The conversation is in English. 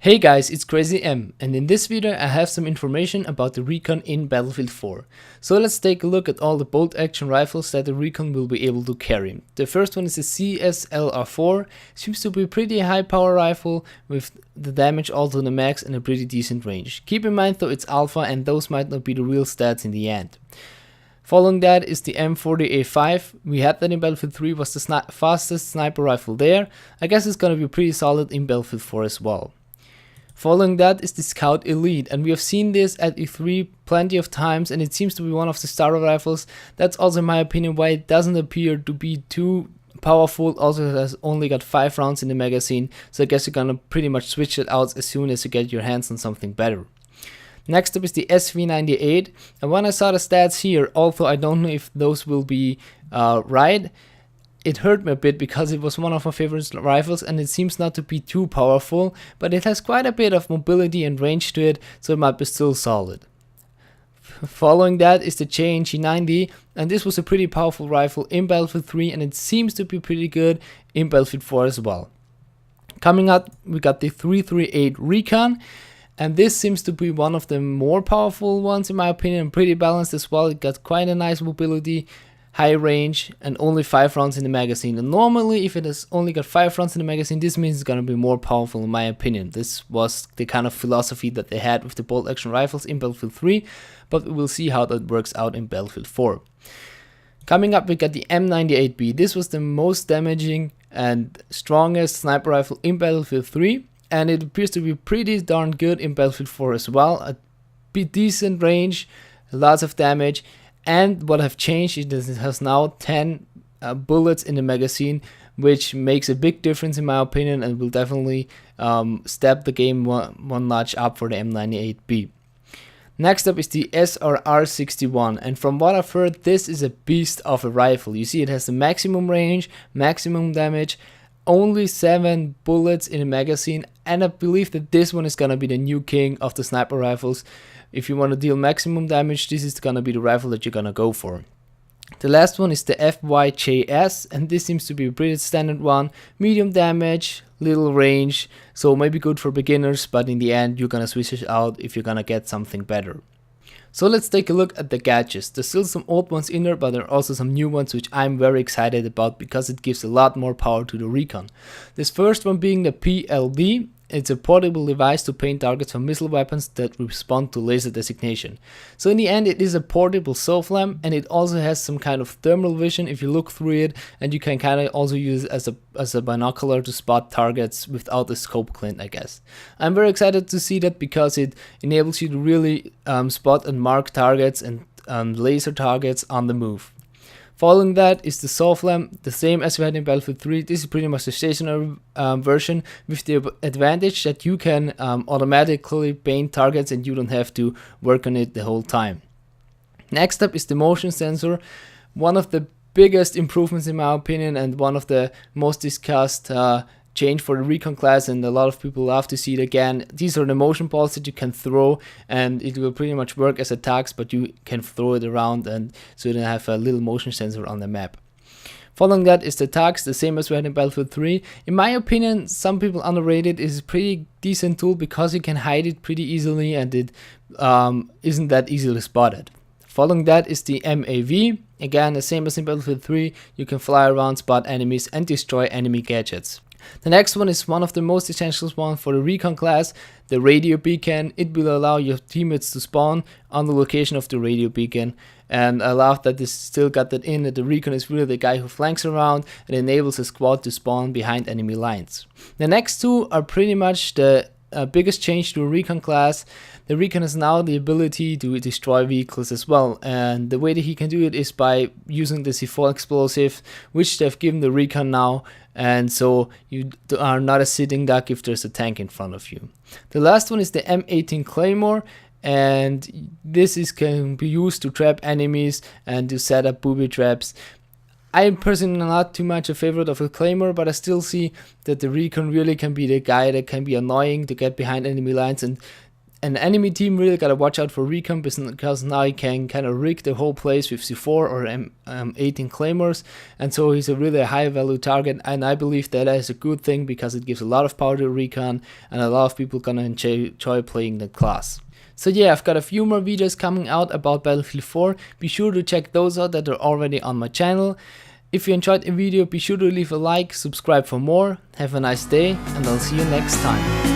Hey guys, it's Crazy M, and in this video I have some information about the Recon in Battlefield 4. So let's take a look at all the bolt action rifles that the Recon will be able to carry. The first one is the CSLR4, seems to be a pretty high power rifle with the damage all to the max and a pretty decent range. Keep in mind though it's alpha and those might not be the real stats in the end. Following that is the M40A5, we had that in Battlefield 3, was the fastest sniper rifle there. I guess it's gonna be pretty solid in Battlefield 4 as well. Following that is the Scout Elite, and we have seen this at E3 plenty of times, and it seems to be one of the starter rifles. That's also in my opinion why it doesn't appear to be too powerful. Also, it has only got 5 rounds in the magazine, so I guess you're gonna pretty much switch it out as soon as you get your hands on something better. Next up is the SV98, and when I saw the stats here, although I don't know if those will be right, it hurt me a bit because it was one of my favorite rifles and it seems not to be too powerful, but it has quite a bit of mobility and range to it, so it might be still solid. Following that is the JNG90, and this was a pretty powerful rifle in Battlefield 3 and it seems to be pretty good in Battlefield 4 as well. Coming up, we got the 338 Recon, and this seems to be one of the more powerful ones in my opinion, pretty balanced as well. It got quite a nice mobility, high range, and only 5 rounds in the magazine. And normally if it has only got 5 rounds in the magazine, this means it's gonna be more powerful in my opinion. This was the kind of philosophy that they had with the bolt action rifles in Battlefield 3, but we will see how that works out in Battlefield 4. Coming up, we got the M98B. This was the most damaging and strongest sniper rifle in Battlefield 3, and it appears to be pretty darn good in Battlefield 4 as well. A bit decent range, lots of damage. And what have changed is that it has now 10 bullets in the magazine, which makes a big difference in my opinion and will definitely step the game one notch up for the M98B. Next up is the SRR61, and from what I've heard, this is a beast of a rifle. You see it has the maximum range, maximum damage, only 7 bullets in the magazine, and I believe that this one is gonna be the new king of the sniper rifles. If you want to deal maximum damage, this is gonna be the rifle that you're gonna go for. The last one is the FYJS, and this seems to be a pretty standard one. Medium damage, little range, so maybe good for beginners, but in the end you're gonna switch it out if you're gonna get something better. So let's take a look at the gadgets. There's still some old ones in there, but there are also some new ones which I'm very excited about because it gives a lot more power to the Recon. This first one being the PLD. It's a portable device to paint targets for missile weapons that respond to laser designation. So in the end it is a portable SOFLAM, and it also has some kind of thermal vision if you look through it, and you can kind of also use it as a binocular to spot targets without a scope glint, I guess. I'm very excited to see that because it enables you to really spot and mark targets and laser targets on the move. Following that is the SOFLAM, the same as we had in Battlefield 3. This is pretty much the stationary version with the advantage that you can automatically paint targets and you don't have to work on it the whole time. Next up is the motion sensor, one of the biggest improvements in my opinion and one of the most discussed change for the Recon class, and a lot of people love to see it again. These are the motion balls that you can throw, and it will pretty much work as attacks, but you can throw it around, and so you have a little motion sensor on the map. Following that is the tags, the same as we had in Battlefield 3. In my opinion, some people underrated. It's a pretty decent tool because you can hide it pretty easily and it isn't that easily spotted. Following that is the MAV. Again, the same as in Battlefield 3, you can fly around, spot enemies and destroy enemy gadgets. The next one is one of the most essential ones for the Recon class, the radio beacon. It will allow your teammates to spawn on the location of the radio beacon, and I love that this still got that in, that the Recon is really the guy who flanks around and enables a squad to spawn behind enemy lines. The next two are pretty much the biggest change to a Recon class. The Recon has now the ability to destroy vehicles as well, and the way that he can do it is by using the C4 explosive, which they've given the Recon now, and so you are not a sitting duck if there's a tank in front of you. The last one is the M18 Claymore, and this can be used to trap enemies and to set up booby traps. I am personally not too much a favorite of a Claymore, but I still see that the Recon really can be the guy that can be annoying to get behind enemy lines and an enemy team really gotta watch out for Recon, because now he can kind of rig the whole place with C4 or M18 Claymores, and so he's a really high value target, and I believe that is a good thing because it gives a lot of power to Recon, and a lot of people gonna enjoy playing that class. So yeah, I've got a few more videos coming out about Battlefield 4, be sure to check those out that are already on my channel. If you enjoyed the video, be sure to leave a like, subscribe for more, have a nice day, and I'll see you next time.